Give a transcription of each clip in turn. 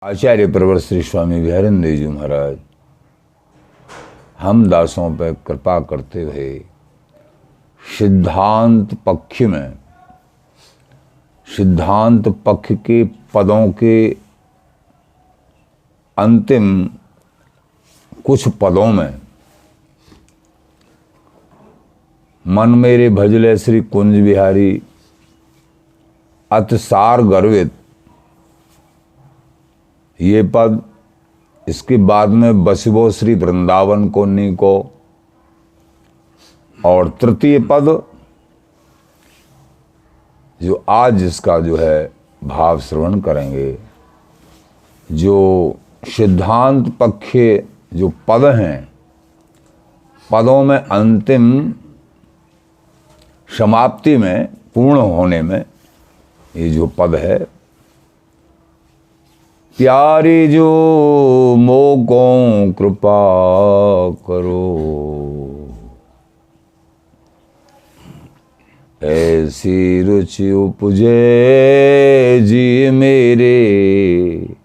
आचार्य प्रवर श्री स्वामी विहरन देव जी महाराज हम दासों पर कृपा करते हुए सिद्धांत पक्ष में सिद्धांत पक्ष के पदों के अंतिम कुछ पदों में मन मेरे भजले श्री कुंज बिहारी अतिसार गर्वित, ये पद, इसके बाद में बसवो श्री वृंदावन कोनी को, और तृतीय पद जो आज इसका जो है भाव श्रवण करेंगे, जो सिद्धांत पक्ष जो पद हैं, पदों में अंतिम समाप्ति में पूर्ण होने में ये जो पद है, प्यारे जो मोकों कृपा करो, ऐसी रुचि उपजे जी मेरे,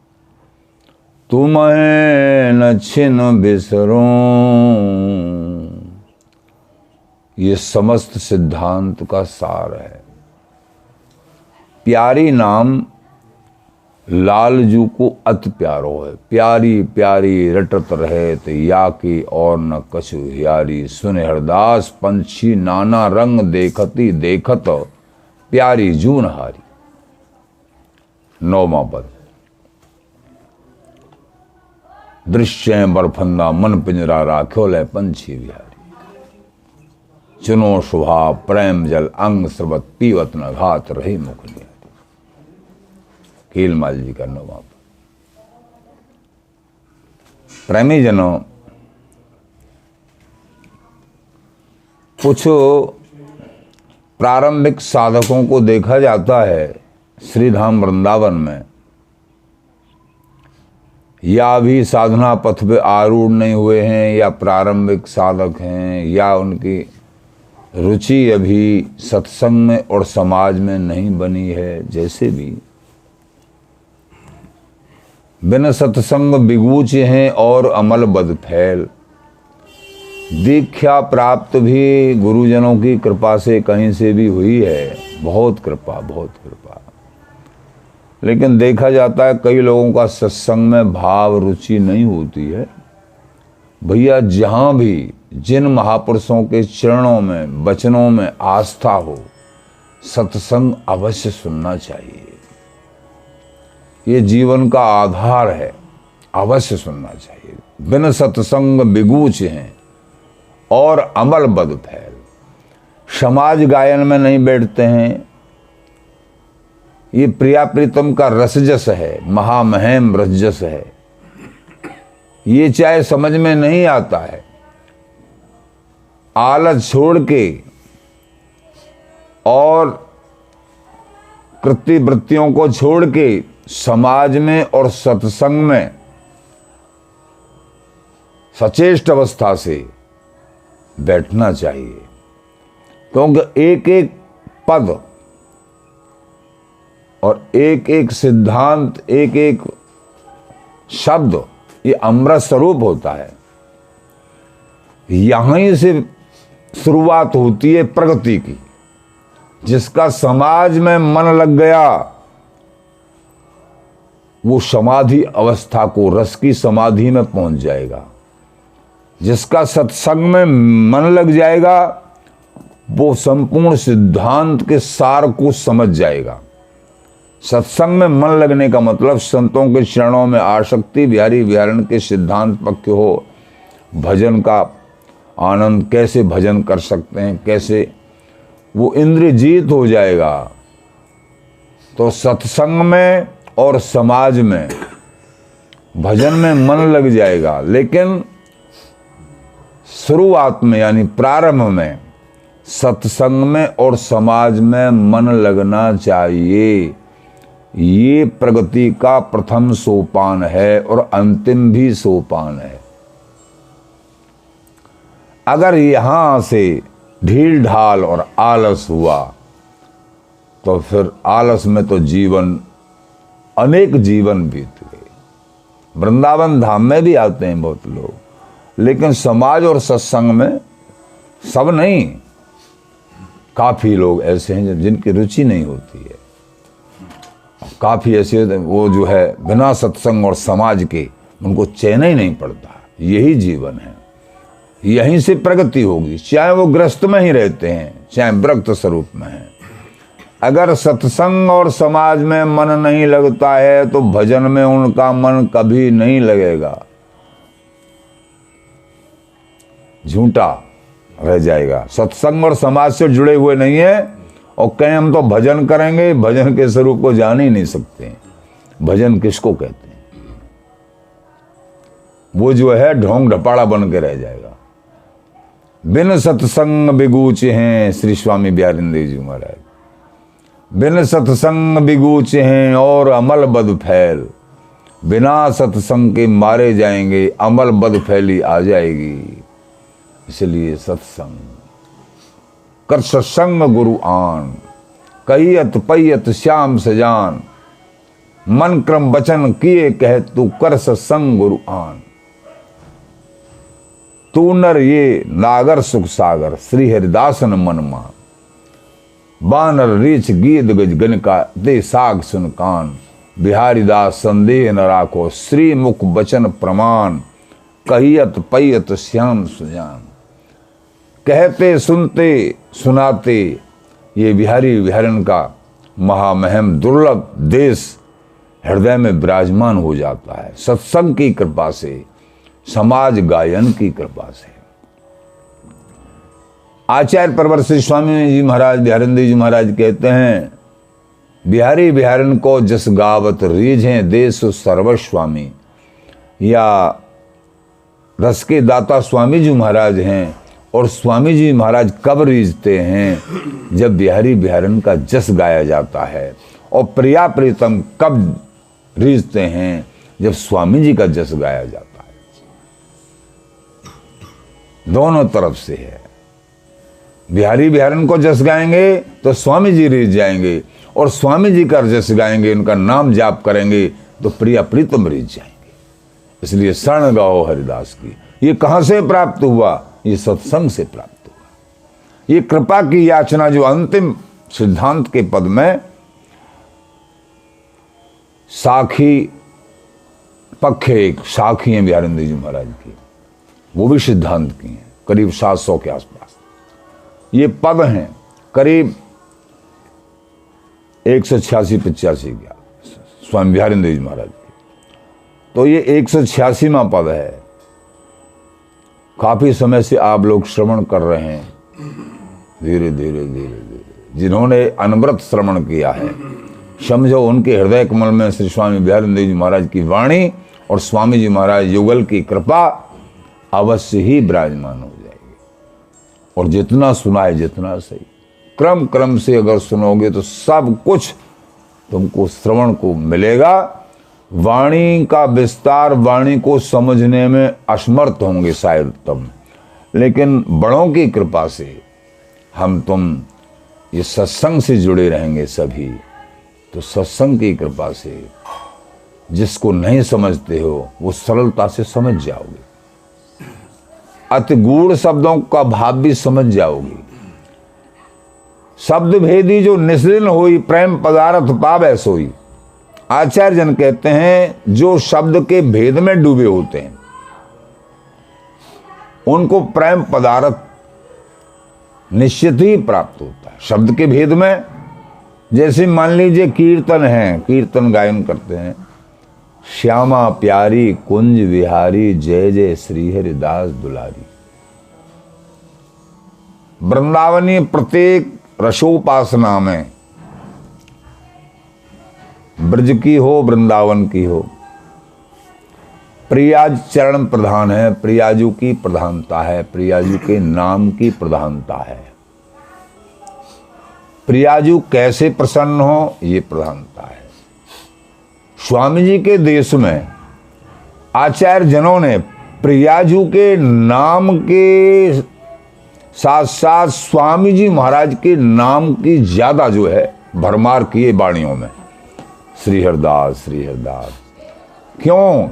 तुम्हें न छिन बिसरूं। ये समस्त सिद्धांत का सार है। प्यारी नाम लालजू को अति प्यारो है। प्यारी प्यारी रटत रहे तो या की और न कछु हियारी, सुन हरदास पंछी नाना रंग देखती देखत, प्यारी जून हारी। नौवां पद, दृश्य बरफंदा मन पिंजरा राख्यो ले पंछी विहारी, चुनो शुभा प्रेम जल अंग सर्वत पीवत न घात रही मुख निहारी। कीलमाल जी का नौवां पद। प्रेमी जनों, कुछ प्रारंभिक साधकों को देखा जाता है श्रीधाम वृंदावन में, या भी साधना पथ पे आरूढ़ नहीं हुए हैं, या प्रारंभिक साधक हैं, या उनकी रुचि अभी सत्संग में और समाज में नहीं बनी है। जैसे भी बिन सत्संग बिगूच हैं और अमल बद फैल। दीक्षा प्राप्त भी गुरुजनों की कृपा से कहीं से भी हुई है, बहुत कृपा, बहुत कृपा। लेकिन देखा जाता है कई लोगों का सत्संग में भाव रुचि नहीं होती है। भैया, जहाँ भी जिन महापुरुषों के चरणों में वचनों में आस्था हो, सत्संग अवश्य सुनना चाहिए। ये जीवन का आधार है, अवश्य सुनना चाहिए। बिन सत्संग बिगूच हैं और अमल बद फैल। समाज गायन में नहीं बैठते हैं। ये प्रिया प्रीतम का रसजस है, महामहिम रसजस है। ये चाहे समझ में नहीं आता है, आलस छोड़ के और कृत्य वृत्तियों को छोड़ के समाज में और सत्संग में सचेष्ट अवस्था से बैठना चाहिए। क्योंकि एक एक पद और एक एक सिद्धांत, एक एक शब्द, ये अमृत स्वरूप होता है। यहीं से शुरुआत होती है प्रगति की। जिसका समाज में मन लग गया, वो समाधि अवस्था को, रस की समाधि में पहुंच जाएगा। जिसका सत्संग में मन लग जाएगा, वो संपूर्ण सिद्धांत के सार को समझ जाएगा। सत्संग में मन लगने का मतलब संतों के चरणों में आसक्ति, बिहारी विहरण के सिद्धांत पक्ष हो, भजन का आनंद, कैसे भजन कर सकते हैं, कैसे वो इंद्रिय जीत हो जाएगा। तो सत्संग में और समाज में, भजन में मन लग जाएगा। लेकिन शुरुआत में यानी प्रारंभ में सत्संग में और समाज में मन लगना चाहिए। ये प्रगति का प्रथम सोपान है और अंतिम भी सोपान है। अगर यहां से ढील ढाल और आलस हुआ तो फिर आलस में तो जीवन, अनेक जीवन बीत गए। वृंदावन धाम में भी आते हैं बहुत लोग, लेकिन समाज और सत्संग में सब नहीं, काफी लोग ऐसे हैं जिनकी रुचि नहीं होती है। काफी ऐसे होते हैं वो जो है बिना सत्संग और समाज के उनको चैन ही नहीं पड़ता। यही जीवन है, यहीं से प्रगति होगी, चाहे वो ग्रस्त में ही रहते हैं चाहे विरक्त स्वरूप में है। अगर सत्संग और समाज में मन नहीं लगता है तो भजन में उनका मन कभी नहीं लगेगा, झूठा रह जाएगा। सत्संग और समाज से जुड़े हुए नहीं है और कहें हम तो भजन करेंगे, भजन के स्वरूप को जान ही नहीं सकते। भजन किसको कहते हैं? वो जो है ढोंग ढपाड़ा बन के रह जाएगा। बिन सत्संग बिगूच हैं, श्री स्वामी बिहारिंदेव जी महाराज। बिन सत्संग बिगूच हैं और अमल बद फैल, बिना सत्संग के मारे जाएंगे, अमल बद फैली आ जाएगी। इसलिए सत्संग कर, सत्संग गुरु आन, कहियत पैयत श्याम सजान, मन क्रम वचन किए कह तू कर सत्संग गुरु आन। तू नर ये नागर सुख सागर, श्री हरिदासन मन मान, बानर रीछ गीत गज गन का दे साग सुन कान। बिहारी दास संदेह न राखो, श्री मुख बचन प्रमाण, कहियत पैयत श्याम सुजान। कहते सुनते सुनाते ये बिहारी बिहारन का महामहिम दुर्लभ देश हृदय में विराजमान हो जाता है सत्संग की कृपा से, समाज गायन की कृपा से। आचार्य प्रवर श्री स्वामी जी महाराज बिहारिंदेव जी महाराज कहते हैं, बिहारी बिहारन को जस गावत रीझें देश सर्वस्वामी। या रस के दाता स्वामी जी महाराज हैं, और स्वामी जी महाराज कब रीझते हैं? जब बिहारी बिहारन का जस गाया जाता है। और प्रिया प्रीतम कब रीझते हैं? जब स्वामी जी का जस गाया जाता है। दोनों तरफ से है। बिहारी बिहारन को जस गाएंगे तो स्वामी जी रीझ जाएंगे, और स्वामी जी का जस गाएंगे, उनका नाम जाप करेंगे तो प्रिया प्रीतम रीझ जाएंगे। इसलिए शरण गाओ हरिदास की। ये कहां से प्राप्त हुआ? ये सत्संग से प्राप्त हुआ। ये कृपा की याचना जो अंतिम सिद्धांत के पद में साखी पक्ष एक साखी हैं बिहारिंदेव जी महाराज की, वो भी सिद्धांत की हैं, करीब 700 के आसपास ये पद हैं, करीब 186-85 के स्वामी बिहारिंदेव जी महाराज की। तो ये 186वां पद है। काफी समय से आप लोग श्रवण कर रहे हैं, धीरे धीरे धीरे धीरे। जिन्होंने अनवरत श्रवण किया है, समझो उनके हृदय कमल में श्री स्वामी बिहारिंदेव जी महाराज की वाणी और स्वामी जी महाराज युगल की कृपा अवश्य ही विराजमान हो जाएगी। और जितना सुनाए जितना सही, क्रम क्रम से अगर सुनोगे तो सब कुछ तुमको श्रवण को मिलेगा। वाणी का विस्तार, वाणी को समझने में असमर्थ होंगे शायद तुम, लेकिन बड़ों की कृपा से हम तुम ये सत्संग से जुड़े रहेंगे सभी। तो सत्संग की कृपा से जिसको नहीं समझते हो वो सरलता से समझ जाओगे, अति गूढ़ शब्दों का भाव भी समझ जाओगे। शब्द भेदी जो निस्दिन होई, प्रेम पदार्थ पावै सोई। आचार्य जन कहते हैं जो शब्द के भेद में डूबे होते हैं उनको प्रेम पदार्थ निश्चित ही प्राप्त होता है। शब्द के भेद में, जैसे मान लीजिए कीर्तन है, कीर्तन गायन करते हैं, श्यामा प्यारी कुंज विहारी, जय जय श्री हरिदास दुलारी। वृंदावनी प्रत्येक रसोपासना में, ब्रज की हो वृंदावन की हो, प्रियाज चरण प्रधान है, प्रियाजू की प्रधानता है, प्रियाजू के नाम की प्रधानता है। प्रियाजू कैसे प्रसन्न हो ये प्रधानता है। स्वामी जी के देश में आचार्य जनों ने प्रियाजू के नाम के साथ साथ स्वामी जी महाराज के नाम की ज्यादा जो है भरमार किए वाणियों में, श्री हरिदास श्री हरिदास। क्यों?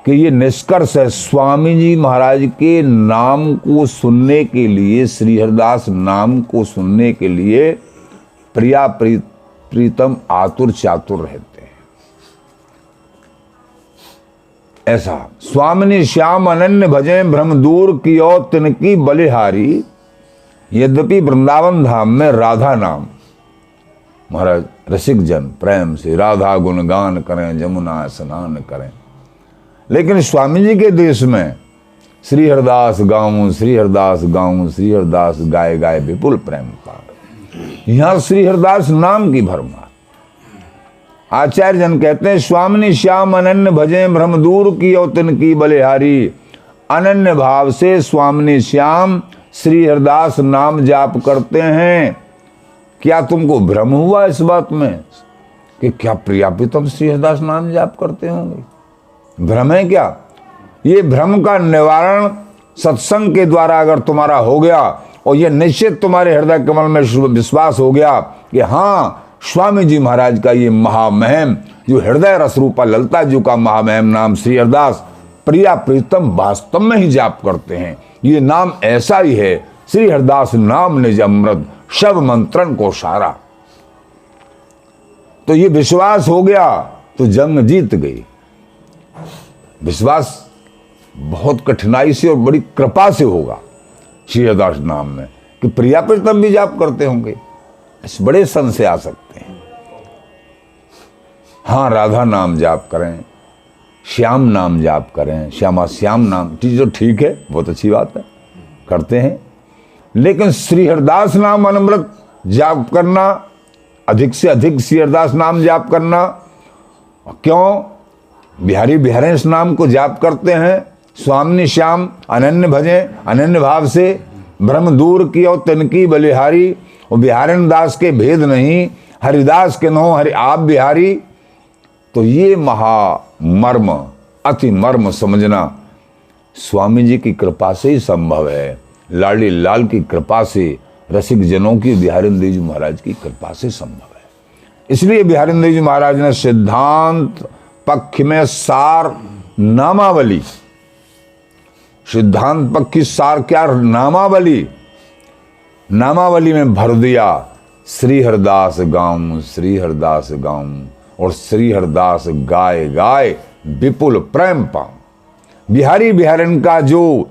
कि ये निष्कर्ष है, स्वामी जी महाराज के नाम को सुनने के लिए, श्री हरिदास नाम को सुनने के लिए प्रिया प्रीतम आतुर चातुर रहते हैं। ऐसा स्वामिनी श्याम अनन्य भजे भ्रम दूर कियो तिनकी बलिहारी। यद्यपि वृंदावन धाम में राधा नाम, महाराज रसिक जन प्रेम से राधा गुणगान करें, जमुना स्नान करें, लेकिन स्वामी जी के देश में श्री हरिदास गाऊं, श्री हरिदास गाऊं, श्री हरिदास गाए गाए विपुल प्रेम पार। यहां श्री हरिदास नाम की भरमा। आचार्य जन कहते हैं, स्वामिनी श्याम अनन्य भजे भ्रम दूर कियो तिनकी बलिहारी। अनन्य भाव से स्वामिनी श्याम श्री हरिदास नाम जाप करते हैं। क्या तुमको भ्रम हुआ इस बात में कि क्या प्रिया प्रीतम श्री हरिदास नाम जाप करते होंगे? भ्रम है क्या? ये भ्रम का निवारण सत्संग के द्वारा अगर तुम्हारा हो गया और ये निश्चित तुम्हारे हृदय कमल में विश्वास हो गया कि हाँ, स्वामी जी महाराज का ये महामहिम, जो हृदय रस रूपा ललता जी का महामहिम नाम श्री हरिदास प्रिया प्रीतम वास्तव में ही जाप करते हैं, ये नाम ऐसा ही है। श्री हरिदास नाम निज अमृत शब मंत्रण को सारा। तो ये विश्वास हो गया तो जंग जीत गई। विश्वास बहुत कठिनाई से और बड़ी कृपा से होगा श्री हरिदास नाम में कि प्रिया प्रीतम भी जाप करते होंगे, इस बड़े संशय आ सकते हैं। हाँ, राधा नाम जाप करें, श्याम नाम जाप करें, श्यामा श्याम नाम जो ठीक है, बहुत अच्छी बात है, करते हैं। लेकिन श्री हरिदास नाम अनमृत जाप करना, अधिक से अधिक श्री हरिदास नाम जाप करना, क्यों? बिहारी बिहारेश नाम को जाप करते हैं। स्वामिनी श्याम अनन्य भजे, अनन्य भाव से भ्रम दूर कियो तिनकी बलिहारी। और बिहारन दास के भेद नहीं, हरिदास के नो हरि आप बिहारी। तो ये महामर्म, अति मर्म समझना स्वामी जी की कृपा से ही संभव है, लाडी लाल की कृपा से, रसिक जनों की, बिहारिंद्र जी महाराज की कृपा से संभव है। इसलिए बिहारिंद्र जी महाराज ने सिद्धांत पक्ष में सार नामावली, सिद्धांत पक्ष की सार क्या? नामावली, नामावली में भर दिया श्री हरिदास गाऊं, श्री हरिदास गाऊं, और श्री हरिदास गाए गाए विपुल प्रेम पाऊं। बिहारी बिहारन का जो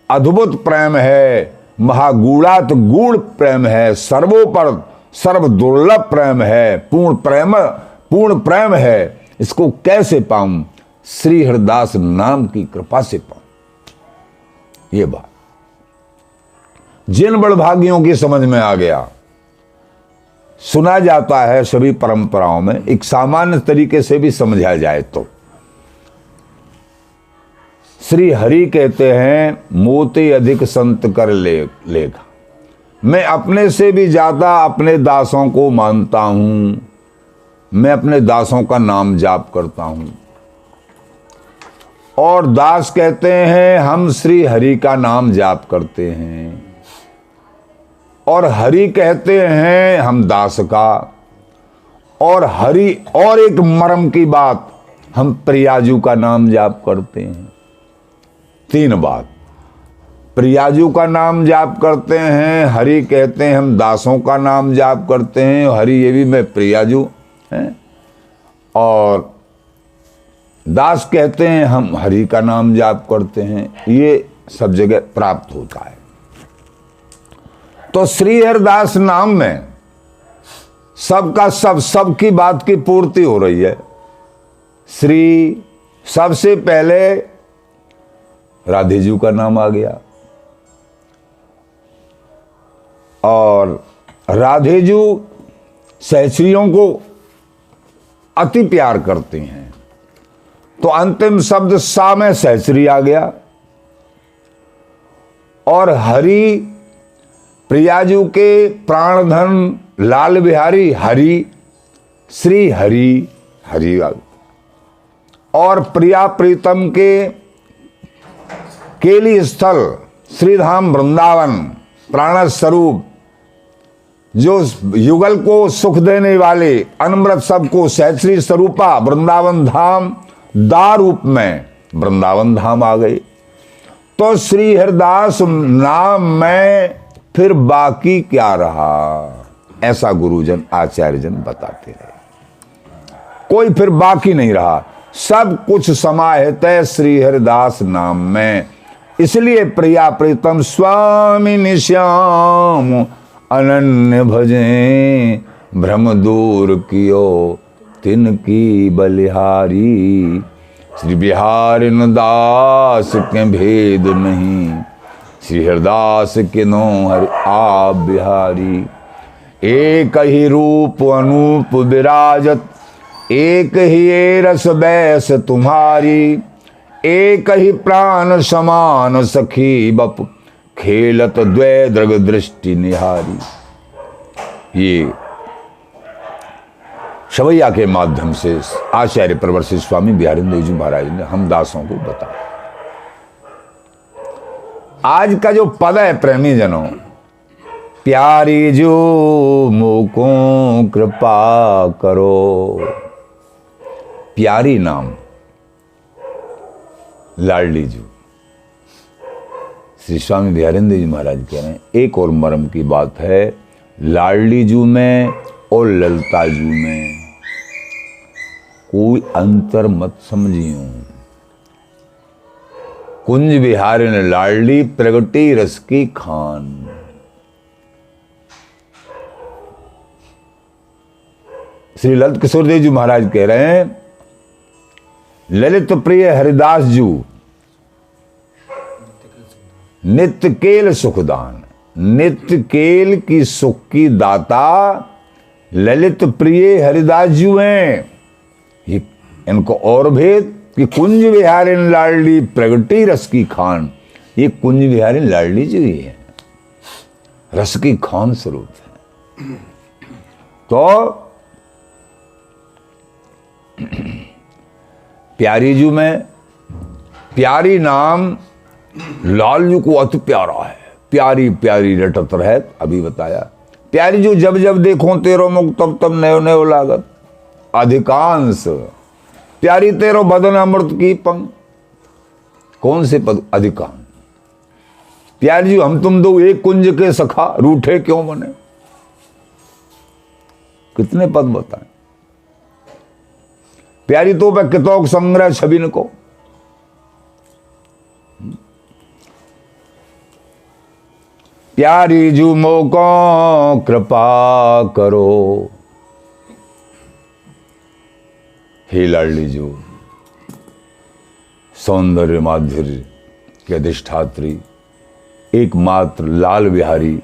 अद्भुत प्रेम है, महागूढ़ात गूढ़ प्रेम है, सर्वोपर सर्व दुर्लभ प्रेम है, पूर्ण प्रेम है, इसको कैसे पाऊं? श्री हरिदास नाम की कृपा से पाऊं। ये बात जिन बड़भागियों की समझ में आ गया, सुना जाता है सभी परंपराओं में, एक सामान्य तरीके से भी समझा जाए तो श्री हरि कहते हैं, मोते अधिक संत कर लेगा। मैं अपने से भी ज्यादा अपने दासों को मानता हूं, मैं अपने दासों का नाम जाप करता हूं। और दास कहते हैं, हम श्री हरि का नाम जाप करते हैं। और हरि कहते हैं, हम दास का। और हरि, और एक मर्म की बात, हम प्रियाजू का नाम जाप करते हैं। तीन बात, प्रियाजू का नाम जाप करते हैं, हरि कहते हैं हम दासों का नाम जाप करते हैं, हरि ये भी मैं प्रियाजू हैं, और दास कहते हैं हम हरि का नाम जाप करते हैं। ये सब जगह प्राप्त होता है। तो श्री हरिदास नाम में सबका सबकी बात की पूर्ति हो रही है। श्री, सबसे पहले राधे जी का नाम आ गया, और राधे जी सहचरियों को अति प्यार करते हैं, तो अंतिम शब्द सा में सहचरी आ गया। और हरि, प्रियाजू के प्राणधन लाल बिहारी हरि, श्री हरि, हरि। और प्रिया प्रीतम के केली स्थल श्रीधाम वृंदावन प्राण स्वरूप, जो युगल को सुख देने वाले, अनमृत सबको सहचरी स्वरूपा वृंदावन धाम दा रूप में वृंदावन धाम आ गए। तो श्री हरिदास नाम में फिर बाकी क्या रहा, ऐसा गुरुजन आचार्यजन बताते रहे। कोई फिर बाकी नहीं रहा, सब कुछ समाहित है श्री हरिदास नाम में। इसलिए प्रिया प्रीतम स्वामी श्याम अनन्य भजें, भ्रम दूर कियो तिनकी बलिहारी। श्री बिहारी दास के भेद नहीं, श्री हरिदास के नो हरि आप बिहारी। एक ही रूप अनूप विराजत, एक ही ये रस बैस तुम्हारी। एक ही प्राण समान सखी बप, खेलत द्वै दृग दृष्टि निहारी। ये शवैया के माध्यम से आचार्य प्रवर से स्वामी बिहारींद्र जी महाराज ने हम दासों को बताया। आज का जो पद है प्रेमी जनों, प्यारी जो मोको कृपा करो। प्यारी नाम लाडली जू। श्री स्वामी बिहारींद्र जी महाराज कह रहे हैं, एक और मर्म की बात है, लाडली जू में और ललता जू में कोई अंतर मत समझियो। कुंज बिहारी ने लाडली, प्रगटी रस की खान। श्री ललित किशोर देव जी महाराज कह रहे हैं, ललित प्रिय हरिदास जू नित्य केल सुखदान। नित्य केल की सुख की दाता ललित प्रिय हरिदास जू हैं। ये इनको और भेद कि कुंज बिहारी लाडली, प्रगटी रस की खान। ये कुंज बिहारी लाडली जी ही है, रस की खान स्वरूप है। तो प्यारी जू में प्यारी नाम लाल जू को अति प्यारा है। प्यारी प्यारी रटत रहत, अभी बताया। प्यारी जू जब जब देखो तेरो मुख तब तब नयो नयो लागत। अधिकांश प्यारी तेरो बदन अमृत की पंख। कौन से पद? अधिकांश। प्यारी जी हम तुम दो एक कुंज के सखा, रूठे क्यों बने। कितने पद बताएं। प्यारी तो पे कितोक संग्रह छबिन को। प्यारी जू मोको कृपा करो। हे लाडली जू, सौंदर्य माधुर्य के अधिष्ठात्री, एकमात्र लाल बिहारी,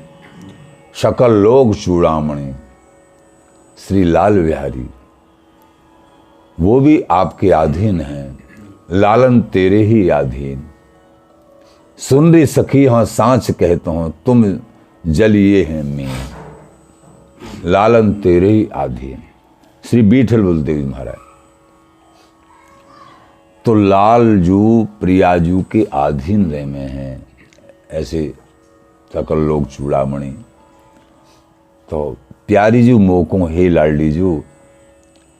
सकल लोक चूड़ामणि श्री लाल बिहारी, वो भी आपके अधीन हैं। लालन तेरे ही अधीन। सुन री सखी हाँ सांच कहता हूं, तुम जलिए हैं मैं। लालन तेरे ही अधीन। श्री बीठल बलदेव जी महाराज। तो लाल जू प्रियाजू के अधीन रहे में हैं, ऐसे सकल लोग चूड़ामणि। तो प्यारी जू मोको, हे लाडली जू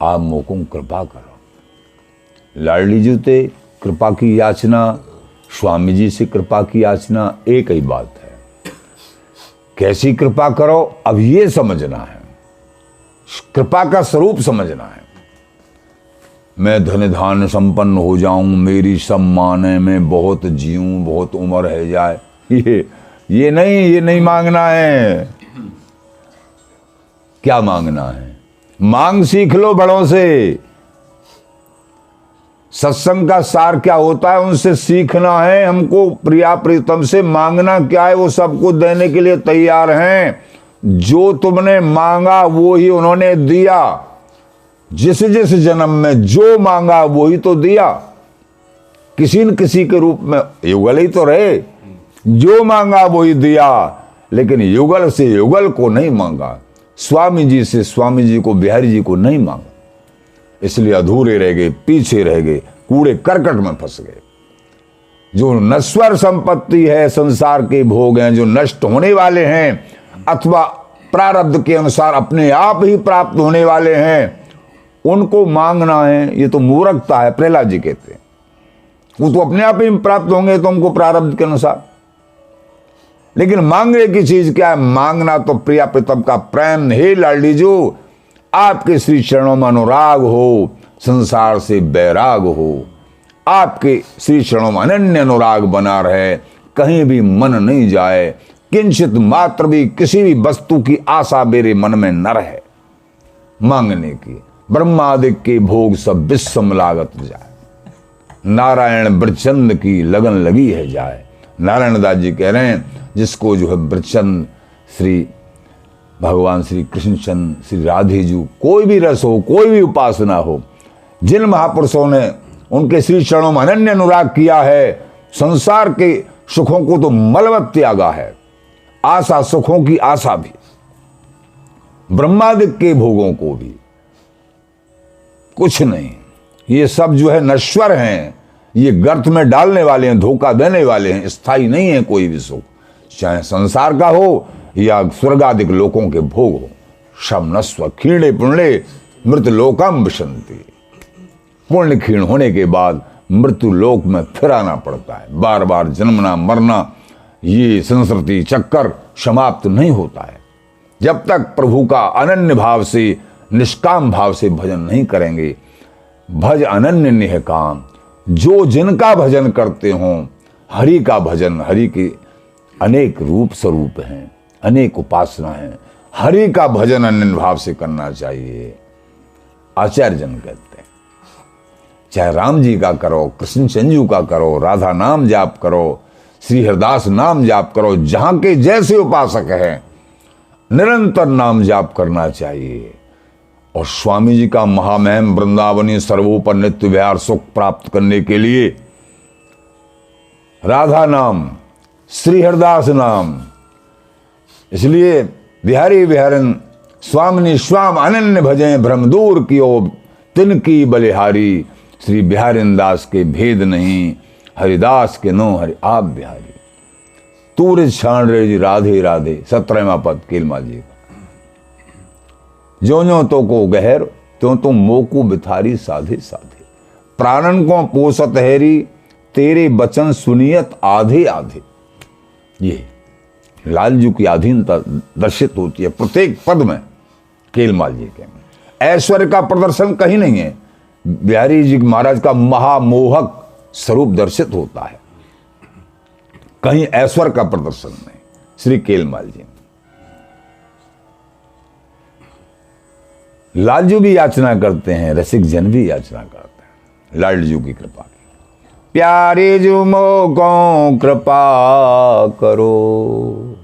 आप मोको कृपा करो। लाडली जू ते कृपा की याचना, स्वामी जी से कृपा की याचना एक ही बात है। कैसी कृपा करो अब ये समझना है, कृपा का स्वरूप समझना है। मैं धन धान संपन्न हो जाऊं, मेरी सम्मान है, मैं बहुत जीऊं, बहुत उम्र है जाए, ये नहीं मांगना है। क्या मांगना है? मांग सीख लो बड़ों से। सत्संग का सार क्या होता है उनसे सीखना है हमको। प्रिया प्रीतम से मांगना क्या है, वो सबको देने के लिए तैयार हैं। जो तुमने मांगा वो ही उन्होंने दिया। जिस जिस जन्म में जो मांगा वो ही तो दिया, किसी न किसी के रूप में युगल ही तो रहे। जो मांगा वो ही दिया, लेकिन युगल से युगल को नहीं मांगा। स्वामी जी से स्वामी जी को, बिहारी जी को नहीं मांगा। इसलिए अधूरे रह गए, पीछे रह गए, कूड़े करकट में फंस गए। जो नश्वर संपत्ति है, संसार के भोग हैं, जो नष्ट होने वाले हैं अथवा प्रारब्ध के अनुसार अपने आप ही प्राप्त होने वाले हैं, उनको मांगना है, ये तो मूर्खता है। प्रहलाद जी कहते हैं वो तो अपने आप ही प्राप्त होंगे तुमको प्रारब्ध के अनुसार। लेकिन मांगने की चीज क्या है? मांगना तो प्रिया प्रीतम का प्रेम। हे लाडली जो, आपके श्री चरणों में अनुराग हो, संसार से बैराग हो, आपके श्री चरणों में अनन्य अनुराग बना रहे, कहीं भी मन नहीं जाए, किंचित मात्र भी किसी भी वस्तु की आशा मेरे मन में न रहे। मांगने की ब्रह्मादिक के भोग सब विश्वम लागत जाए, नारायण ब्रचंद की लगन लगी है जाए। नारायण दास जी कह रहे हैं जिसको जो है ब्रचंद श्री भगवान श्री कृष्णचंद श्री राधे जी, कोई भी रस हो, कोई भी उपासना हो, जिन महापुरुषों ने उनके श्री चरणों में अनन्य अनुराग किया है, संसार के सुखों को तो मलवत त्यागा है, आशा सुखों की आशा भी, ब्रह्मादिक के भोगों को भी, कुछ नहीं। ये सब जो है नश्वर हैं, ये गर्त में डालने वाले हैं, धोखा देने वाले हैं, स्थायी नहीं है कोई भी सुख, चाहे संसार का हो या स्वर्गादिक लोकों के भोग हो, सब नश्वर। क्षीणे पुण्य मृत लोकम विशंति, पुण्य क्षीण होने के बाद मृत्यु लोक में फिर आना पड़ता है, बार बार जन्मना मरना, ये संस्कृति चक्कर समाप्त नहीं होता है। जब तक प्रभु का अनन्य भाव से, निष्काम भाव से भजन नहीं करेंगे। भज अनन्य निह काम, जो जिनका भजन करते हों, हरि का भजन, हरि के अनेक रूप स्वरूप हैं, अनेक उपासना हैं, हरि का भजन अनन्य भाव से करना चाहिए। आचार्य जन कहते हैं चाहे राम जी का करो, कृष्ण चंजू का करो, राधा नाम जाप करो, श्री हरदास नाम जाप करो, जहां के जैसे उपासक हैं, निरंतर नाम जाप करना चाहिए। और स्वामी जी का महामहिम वृंदावनी सर्वोपर नित्य विहार सुख प्राप्त करने के लिए राधा नाम, श्री हरदास नाम, इसलिए बिहारी बिहारन स्वामिनी स्वाम अनन्य भजें भ्रम दूर कियो तिनकी बलिहारी। श्री बिहारिन दास के भेद नहीं, हरिदास के नो हरि आप बिहारी। तूर छाण रे जी राधे राधे, 17वां पद केलमाल जी का। जो जो तो को गहर त्यों तो मोकू बिथारी साधे साधे, प्राणन को पोसत हैरी तेरे बचन सुनियत आधे आधे। ये लालजू की अधीनता दर्शित होती है प्रत्येक पद में। केलमाल जी के ऐश्वर्य का प्रदर्शन कहीं नहीं है, बिहारी जी महाराज का महामोहक स्वरूप दर्शित होता है, कहीं ऐश्वर्य का प्रदर्शन नहीं। श्री केलमाल जी लालजू भी याचना करते हैं, रसिक जन भी याचना करते हैं लालजू की कृपा की। प्यारे जो मोको कृपा करो,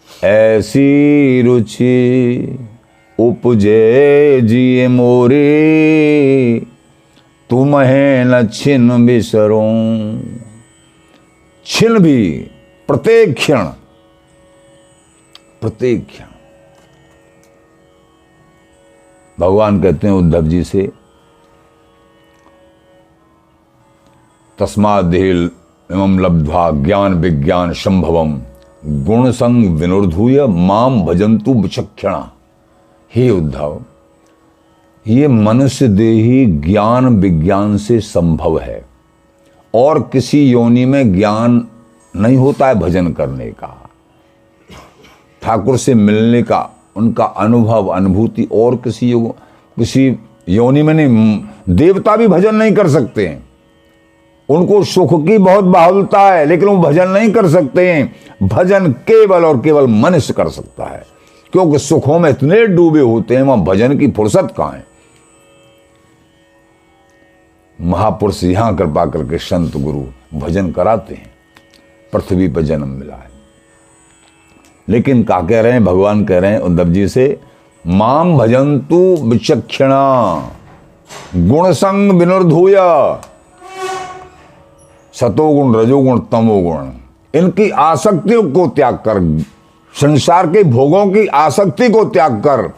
ऐसी रुचि उपजे जिए मोरे, तुम्हें न छिन बिसरो। छिन भी प्रत्येक क्षण, प्रत्येक क्षण। भगवान कहते हैं उद्धव जी से, तस्माद् देह इमं लब्ध्वा ज्ञान विज्ञान संभवम गुण संग विनुर्धूय माम भजन्तु विचक्षणा। हे उद्धव, ये मनुष्य देही ज्ञान विज्ञान से संभव है, और किसी योनि में ज्ञान नहीं होता है भजन करने का, ठाकुर से मिलने का, उनका अनुभव अनुभूति और किसी योनि में नहीं। देवता भी भजन नहीं कर सकते हैं, उनको सुख की बहुत बाहुलता है, लेकिन वो भजन नहीं कर सकते हैं। भजन केवल और केवल मनुष्य कर सकता है, क्योंकि सुखों में इतने डूबे होते हैं, वहां भजन की फुर्सत कहां है। महापुरुष यहां कृपा करके संत गुरु भजन कराते हैं, पृथ्वी पर जन्म मिला है। लेकिन क्या कह रहे हैं भगवान, कह रहे हैं उद्धव जी से, माम भजन्तु विचक्षणा गुण संग विनुर्धूय। सतोगुण रजोगुण तमोगुण, इनकी आसक्तियों को त्याग कर, संसार के भोगों की आसक्ति को त्याग कर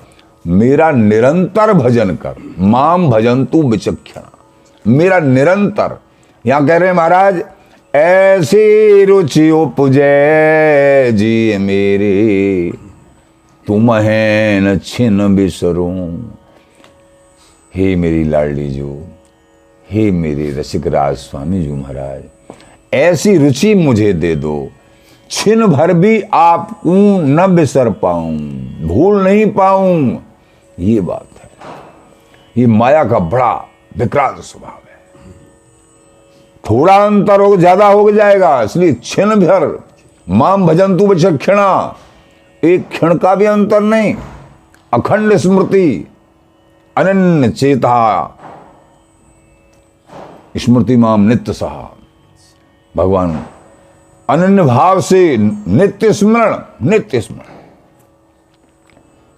मेरा निरंतर भजन कर। माम भजन्तु विचक्षणा, मेरा निरंतर। यहां कह रहे हैं महाराज, ऐसी रुचि उपजे जी मेरे, तुम्हें न छिन बिसरूं। हे मेरी लाडली जो, हे मेरे रसिक राज स्वामी जी महाराज, ऐसी रुचि मुझे दे दो, छिन भर भी आपको न बिसर पाऊं, भूल नहीं पाऊं। ये बात है, ये माया का बड़ा विकराल स्वभाव है। थोड़ा अंतर हो ज्यादा हो जाएगा, इसलिए छिन भर माम भजंतु विचक्षणा, एक क्षण का भी अंतर नहीं, अखंड स्मृति, अनन्य चेता, स्मृति माम नित्य सहा। भगवान अनन्य भाव से नित्य स्मरण, नित्य स्मरण।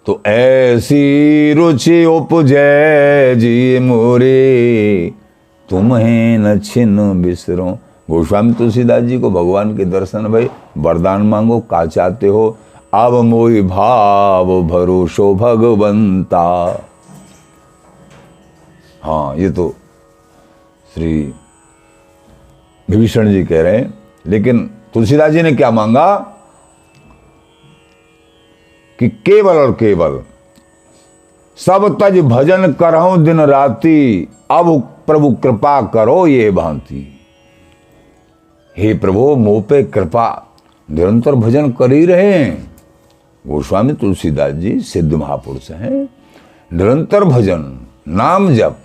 तो ऐसी रुचि उपजै जी मोरे, तुम्हें न छिन बिसरो। गोस्वामी तुलसीदास जी को भगवान के दर्शन, भाई वरदान मांगो, का चाहते हो, अब मोहि भाव भरोसो भगवंता। हाँ, ये तो श्री विभीषण जी कह रहे हैं, लेकिन तुलसीदास जी ने क्या मांगा कि केवल और केवल सब तज भजन करहूं दिन राति, अब प्रभु कृपा करो ये भांति। हे प्रभु, मोह पे कृपा, निरंतर भजन कर ही रहे हैं। गोस्वामी तुलसीदास जी सिद्ध महापुरुष हैं, निरंतर भजन नाम जप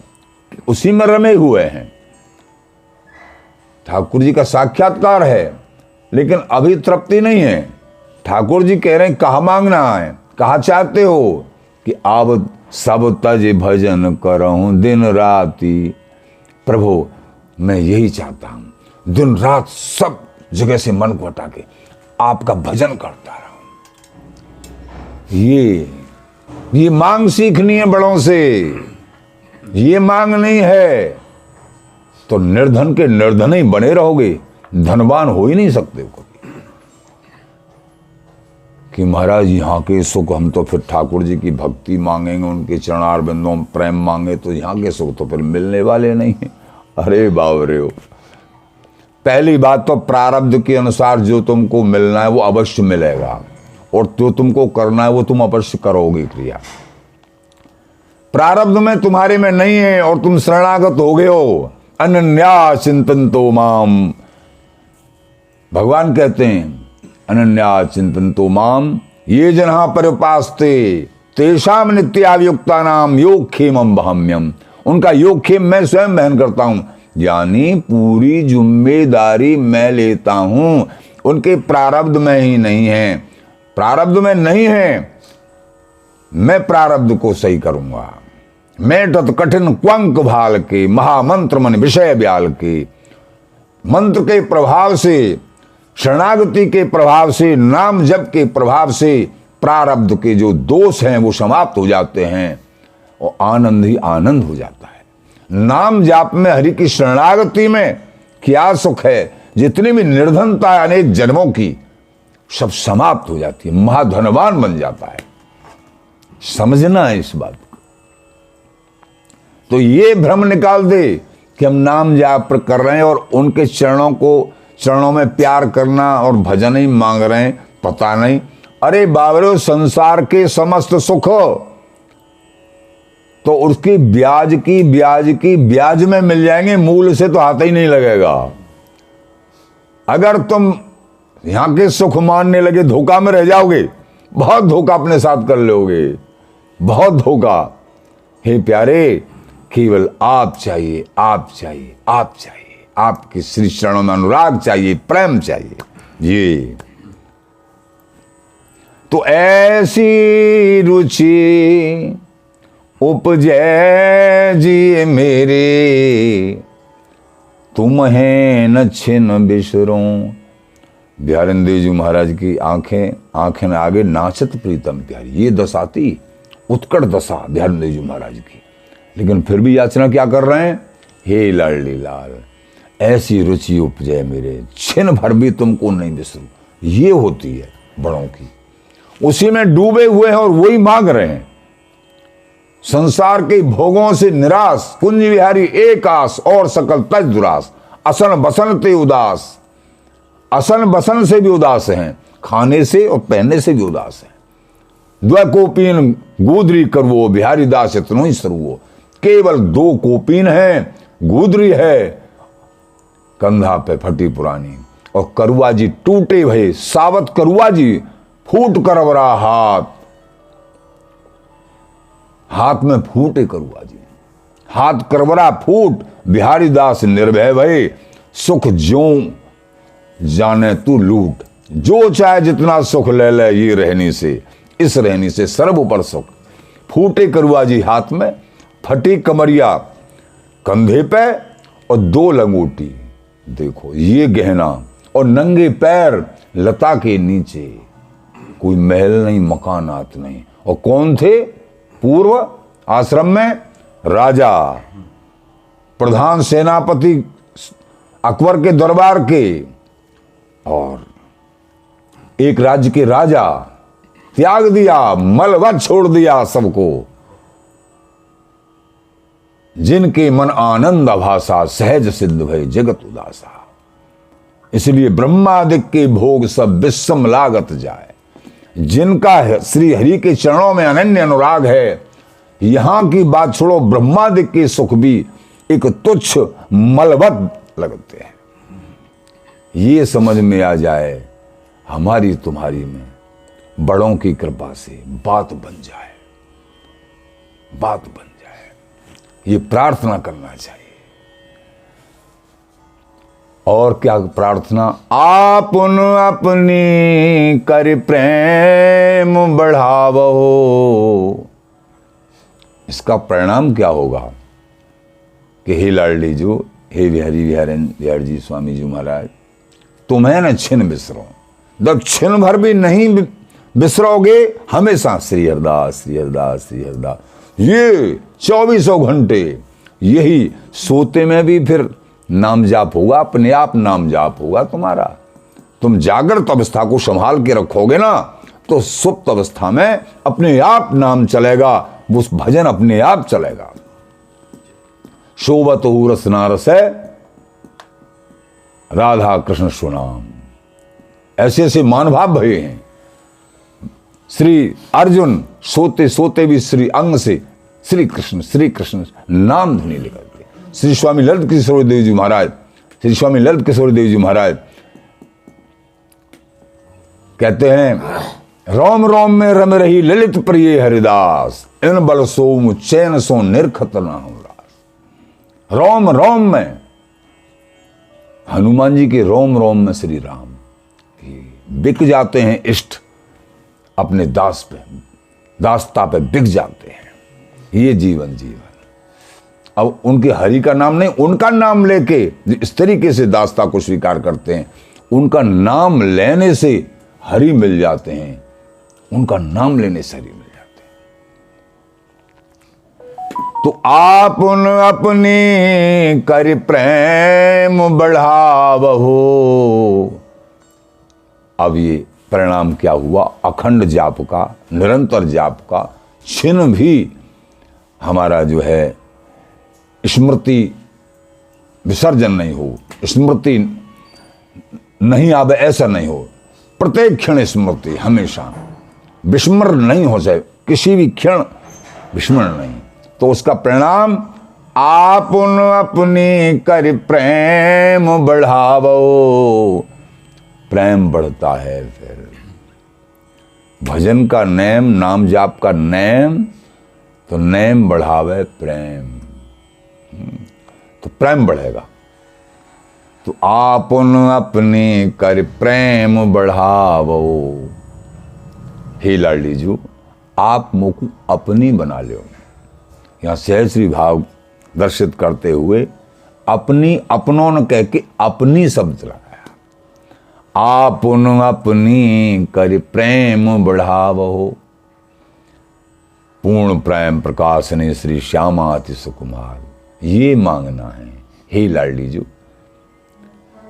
उसी में रमे हुए हैं। ठाकुर जी का साक्षात्कार है, लेकिन अभी तृप्ति नहीं है। ठाकुर जी कह रहे हैं कहा मांगना है, कहा चाहते हो कि अब सब तज भजन करहूं दिन राति। प्रभु मैं यही चाहता हूं, दिन रात सब जगह से मन को हटा के आपका भजन करता रहूं। ये मांग सीखनी है बड़ों से, ये मांग नहीं है तो निर्धन के निर्धन ही बने रहोगे, धनवान हो ही नहीं सकते कभी। कि महाराज यहाँ के सुख, हम तो फिर ठाकुर जी की भक्ति मांगेंगे, उनके चरणार बिंदों में प्रेम मांगे तो यहाँ के सुख तो फिर मिलने वाले नहीं है। अरे बाबरे हो, पहली बात तो प्रारब्ध के अनुसार जो तुमको मिलना है वो अवश्य मिलेगा, और जो तुमको करना है वो तुम अवश्य करोगे क्रिया। प्रारब्ध में तुम्हारे में नहीं है और तुम शरणागत हो गए हो। अनन्या चिंतन्तो माम, भगवान कहते हैं अनन्या चिंतन्तो माम ये जन्हा परिपास्ते तेषाम नित्याभियुक्ता नाम योग खेमम बहम्यम। उनका योग खेम मैं स्वयं वहन करता हूं, यानी पूरी जिम्मेदारी मैं लेता हूं। उनके प्रारब्ध में ही नहीं है, प्रारब्ध में नहीं है, मैं प्रारब्ध को सही करूंगा। मैं तत् कठिन क्वंक भाल के, महामंत्र मन विषय ब्याल के, मंत्र के प्रभाव से, शरणागति के प्रभाव से, नाम जप के प्रभाव से प्रारब्ध के जो दोष हैं वो समाप्त हो जाते हैं और आनंद ही आनंद हो जाता है। नाम जाप में, हरि की शरणागति में क्या सुख है, जितनी भी निर्धनता है अनेक जन्मों की सब समाप्त हो जाती है, महाधनवान बन जाता है। समझना है इस बात को। तो ये भ्रम निकाल दे कि हम नाम जाप कर रहे हैं और उनके चरणों में प्यार करना और भजन ही मांग रहे हैं, पता नहीं। अरे बाबरो, संसार के समस्त सुख तो उसकी ब्याज में मिल जाएंगे, मूल से तो हाथ ही नहीं लगेगा। अगर तुम यहां के सुख मानने लगे धोखा में रह जाओगे, बहुत धोखा अपने साथ कर लोगे, बहुत धोखा। हे प्यारे, केवल आप चाहिए, आप चाहिए, आप चाहिए, आपके श्री चरणों में अनुराग चाहिए, प्रेम चाहिए। ये तो ऐसी रुचि उपजै जी मेरे, तुम्हें न छिन बिसरो। बिहारिंद्र देव जी महाराज की आंखें आगे नाचत प्रीतम प्यारी, ये दशा थी, उत्कट दशा बिहारिंद्र देव जी महाराज की। लेकिन फिर भी याचना क्या कर रहे हैं, हे लाडली लाल ऐसी रुचि उपजय मेरे, छिन भर भी तुमको नहीं बिसरूं। ये होती है बड़ों की, उसी में डूबे हुए हैं और वही मांग रहे हैं। संसार के भोगों से निराश, कुंज विहारी एक आस, और सकल तज दुरास। असन बसन ते उदास, असन बसन से भी उदास हैं, खाने से और पहनने से भी उदास हैं। द्व कोपीन गोदरी करवो, बिहारी दास इतनो ही सरवो। केवल 2 कोपीन हैं, गुदरी है कंधा पे फटी पुरानी, और करुआ जी टूटे भये सावत करुआ जी, फूट करवरा हाथ, हाथ में फूटे करुआ जी, हाथ करवरा फूट, बिहारी दास निर्भय भये, सुख ज्यों जाने तू लूट, जो चाहे जितना सुख ले ले ये रहनी से, इस रहनी से सर्व पर सुख। फूटे करुआ जी हाथ में, फटी कमरिया कंधे पे, और 2 लंगोटी, देखो ये गहना, और नंगे पैर लता के नीचे, कोई महल नहीं मकानात नहीं। और कौन थे? पूर्व आश्रम में राजा, प्रधान सेनापति अकबर के दरबार के, और एक राज्य के राजा, त्याग दिया, मलबत छोड़ दिया सबको। जिनके मन आनंद आभासा, सहज सिद्ध भय जगत उदासा। इसलिए ब्रह्मादिक के भोग सब विषम लागत जाए। जिनका श्री हरि के चरणों में अनन्य अनुराग है, यहां की बात छोड़ो, ब्रह्मादिक के सुख भी एक तुच्छ मलबत लगते हैं। ये समझ में आ जाए, हमारी तुम्हारी में बड़ों की कृपा से बात बन जाए, बात बन जाए, ये प्रार्थना करना चाहिए। और क्या प्रार्थना? आपन अपनी कर प्रेम बढ़ावो। इसका परिणाम क्या होगा कि हे लाडली जो, हे बिहारी बिहार जी स्वामी जी महाराज, तुम्हें न छिन बिसरो, जब छिन भर भी नहीं बिसरोगे, हमेशा श्री हरदास श्री हरदास श्री हरदास, ये 24 घंटे यही। सोते में भी फिर नाम जाप होगा, अपने आप नाम जाप होगा तुम्हारा। तुम जागृत अवस्था को संभाल के रखोगे ना, तो सुप्त अवस्था में अपने आप नाम चलेगा, वो भजन अपने आप चलेगा। शोभत हो रसनारस है राधा कृष्ण सुनाम, ऐसे ऐसे मानभाव भये हैं। श्री अर्जुन सोते सोते भी श्री अंग से श्री कृष्ण नाम ध्वनि निकलते। श्री स्वामी ललित किशोर देव जी महाराज, श्री स्वामी ललित किशोर देव जी महाराज कहते हैं, रोम रोम में रम रही ललित प्रिय हरिदास, इन बल सोम चैन सो निर्खत न हो रास। रोम रोम में, हनुमान जी के रोम रोम में श्री राम बिक जाते हैं। इष्ट अपने दास पे, दासता पे बिक जाते हैं। ये जीवन अब उनके हरि का नाम नहीं, उनका नाम लेके इस तरीके से दासता को स्वीकार करते हैं, उनका नाम लेने से हरि मिल जाते हैं, उनका नाम लेने से हरि मिल जाते हैं। तो आपन अपनी कर प्रेम बढ़ावहो। अब ये परिणाम क्या हुआ? अखंड जाप का, निरंतर जाप का छिन भी हमारा जो है स्मृति विसर्जन नहीं हो, स्मृति नहीं आवे, ऐसा नहीं हो। प्रत्येक क्षण स्मृति हमेशा, विस्मरण नहीं हो जाए, किसी भी क्षण विस्मरण नहीं। तो उसका परिणाम आपन अपनी कर प्रेम बढ़ावो। प्रेम बढ़ता है। फिर भजन का नेम, नाम जाप का नेम, तो नेम बढ़ावे प्रेम, तो प्रेम बढ़ेगा। तो आपन अपनी कर प्रेम बढ़ावो। हे लाडली जी, आप मुझको अपनी बना लो। यहां सहस्री भाव दर्शित करते हुए अपनी, अपनों ने कह के अपनी शब्द लगाया। आपन अपनी कर प्रेम बढ़ावो। पूर्ण प्रेम प्रकाश ने श्री श्यामा अति सुकुमार, ये मांगना है। हे लाडली जी,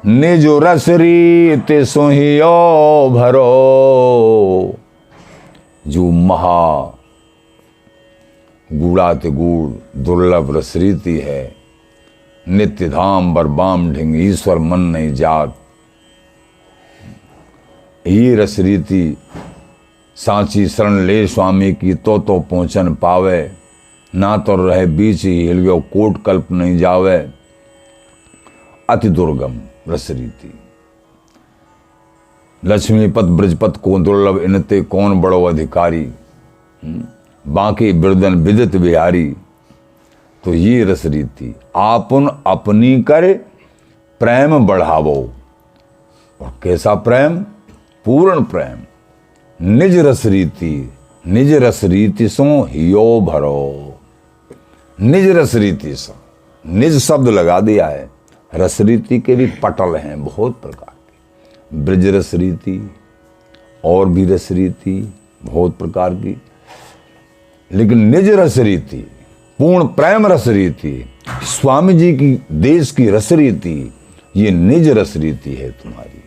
निजो रसरी ते सोहियो भरो। जो महा गूढ़ात गूढ़ दुर्लभ रसरीति है, नित्य धाम बरबाम ढिंग ईश्वर मन नहीं जात। ये रसरीति सांची शरण ले स्वामी की, तो पहुंचन पावे। ना तो रहे बीच ही हिल गयो कोट कल्प नहीं जावे। अति दुर्गम रसरीति। लक्ष्मीपत ब्रजपत को दुर्लभ इनते कौन बड़ो अधिकारी, बाकी बिरदन विदित बिहारी। तो ये रसरीति आपन अपनी कर प्रेम बढ़ावो। और कैसा प्रेम? पूर्ण प्रेम। निज रसरीति, निज रसरीति सो हियो भरो। निज रसरीति सो, निज शब्द लगा दिया है। रसरीति के भी पटल हैं बहुत प्रकार के, ब्रज रसरीति और भी रसरीति बहुत प्रकार की। लेकिन निज रसरीति, पूर्ण प्रेम रसरीति, स्वामी जी की देश की रसरीति, ये निज रसरीति है तुम्हारी।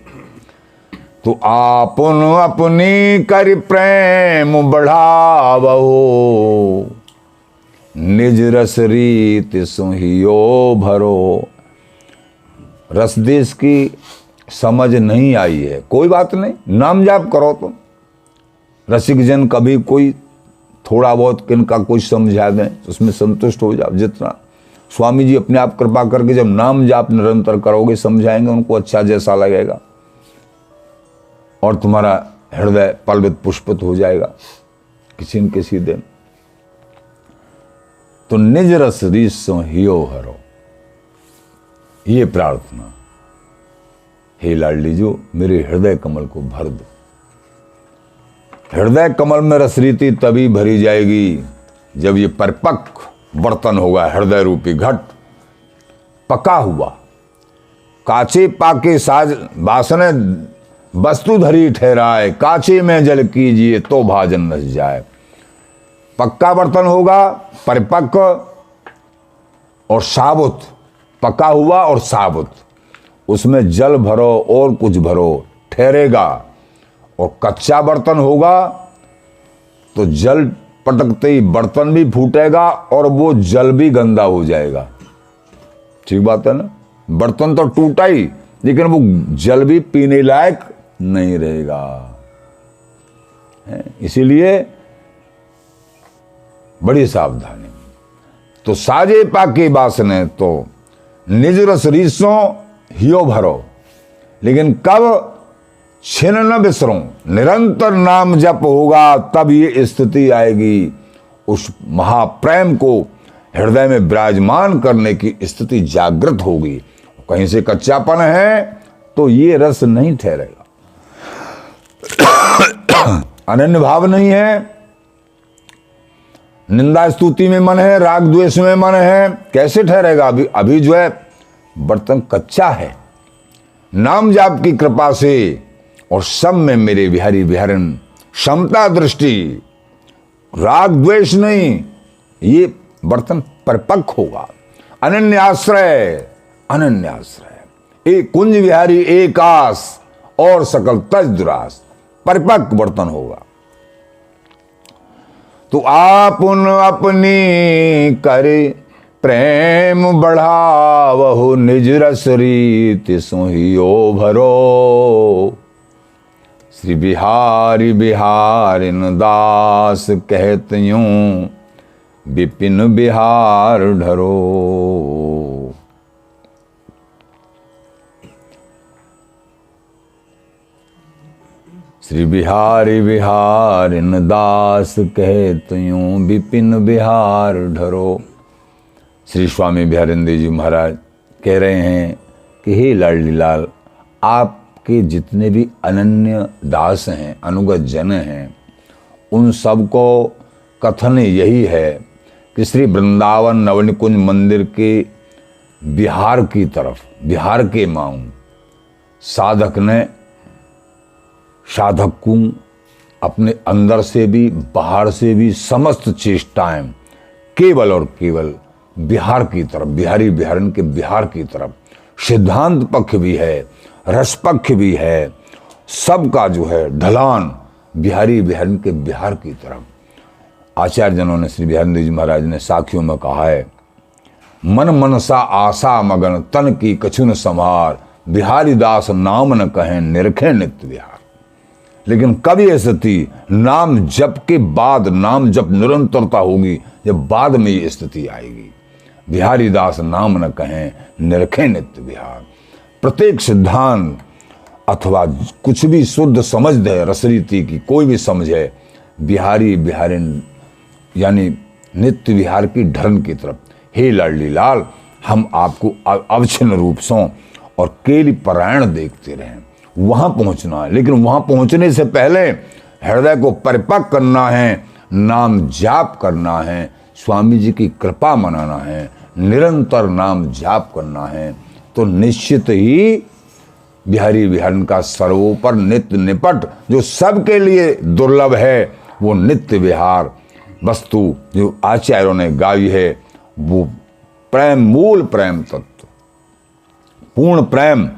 तो आपन अपनी कर प्रेम बढ़ावो, निज रसरीति सुहियो भरो। रस देश की समझ नहीं आई है, कोई बात नहीं, नाम जाप करो। तुम रसिक जन कभी कोई थोड़ा बहुत किनका कुछ समझा दें उसमें संतुष्ट हो जाओ। जितना स्वामी जी अपने आप कृपा करके जब नाम जाप निरंतर करोगे, समझाएंगे उनको अच्छा जैसा लगेगा और तुम्हारा हृदय पल्वित पुष्पित हो जाएगा किसी न किसी दिन। तो निज रसरीति सो हियो हरो, ये प्रार्थना। हे लाडली जो मेरे हृदय कमल को भर दो। हृदय कमल में रसरीति तभी भरी जाएगी जब ये परिपक्व बर्तन होगा, हृदय रूपी घट पका हुआ। काचे पाके साज बासने वस्तु धरी ठहराए, काचे में जल कीजिए तो भाजन रस जाए। पक्का बर्तन होगा, परिपक्व और साबुत, पका हुआ और साबुत, उसमें जल भरो और कुछ भरो, ठहरेगा। और कच्चा बर्तन होगा तो जल पटकते ही बर्तन भी फूटेगा और वो जल भी गंदा हो जाएगा। ठीक बात है ना? बर्तन तो टूटा ही, लेकिन वो जल भी पीने लायक नहीं रहेगा। इसीलिए बड़ी सावधानी। तो साजे पाके बासने तो निज रसरीसों हियो भरो। लेकिन कब? छिन न बिसरो, निरंतर नाम जप होगा तब ये स्थिति आएगी। उस महाप्रेम को हृदय में विराजमान करने की स्थिति जागृत होगी। कहीं से कच्चापन है तो ये रस नहीं ठहरेगा। अनन्य भाव नहीं है, निंदा स्तुति में मन है, राग द्वेष में मन है, कैसे ठहरेगा? अभी जो है बर्तन कच्चा है। नाम जाप की कृपा से और सब में मेरे बिहारी बिहारन क्षमता दृष्टि, राग द्वेष नहीं, ये बर्तन परिपक्व होगा। अनन्य आश्रय, अनन्य आश्रय, एक कुंज बिहारी एक आस और सकल तज दुरास, परिपक्व बर्तन होगा। तो आपन अपनी करे प्रेम बढ़ावहु, निज रसरीति सोहियो भरो। श्री बिहारी बिहारिन दास कहत यूं, विपिन बिहार ढरो। श्री बिहारी बिहारिन दास कहत यूं, विपिन बिहार ढरो। श्री स्वामी बिहारिंद्र जी महाराज कह रहे हैं कि हे लाडली लाल, आपके जितने भी अनन्य दास हैं, अनुगत जन हैं, उन सबको कथन यही है कि श्री वृंदावन नवनिकुंज मंदिर के बिहार की तरफ, बिहार के मांग साधक ने, साधक को अपने अंदर से भी बाहर से भी समस्त चेष्टाएं केवल और केवल बिहार की तरफ, बिहारी बिहारन के बिहार की तरफ, सिद्धांत पक्ष भी है, रस पक्ष भी है, सबका जो है ढलान बिहारी बिहारन के बिहार की तरफ। आचार्य जनों ने, श्री बिहारिंद्र जी महाराज ने साखियों में कहा है, मन मनसा आशा मगन तन की कछुन संभार, बिहारी दास नाम न कहें निरखे नित्य विहार। लेकिन कब ये स्थिति? नाम जप के बाद, नाम जप निरंतरता होगी जब बाद में ये स्थिति आएगी। बिहारी दास नाम न कहें निरखे नित्य विहार। प्रत्येक सिद्धांत अथवा कुछ भी शुद्ध समझ दे रसरीति की, कोई भी समझे बिहारी बिहारिन यानी नित्य विहार की ढरन की तरफ। हे लाडली लाल, हम आपको अवच्छिन्न रूप सो और केली परायण देखते रहें, वहां पहुंचना है। लेकिन वहां पहुंचने से पहले हृदय को परिपक्व करना है, नाम जाप करना है, स्वामी जी की कृपा मनाना है, निरंतर नाम जाप करना है, तो निश्चित ही बिहारी बिहारन का सर्वोपर नित्य निपट जो सबके लिए दुर्लभ है, वो नित्य विहार वस्तु जो आचार्यों ने गाई है, वो प्रेम, मूल प्रेम तत्व, पूर्ण प्रेम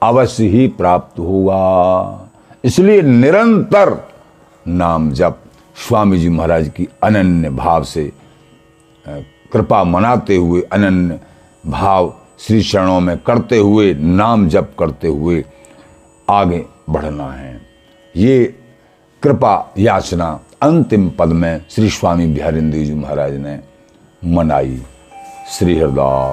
अवश्य ही प्राप्त होगा। इसलिए निरंतर नाम जप स्वामी जी महाराज की अनन्य भाव से कृपा मनाते हुए, अनन्य भाव श्री चरणों में करते हुए, नाम जप करते हुए आगे बढ़ना है। ये कृपा याचना अंतिम पद में श्री स्वामी बिहारींद्र जी महाराज ने मनाई। श्री हरिदास।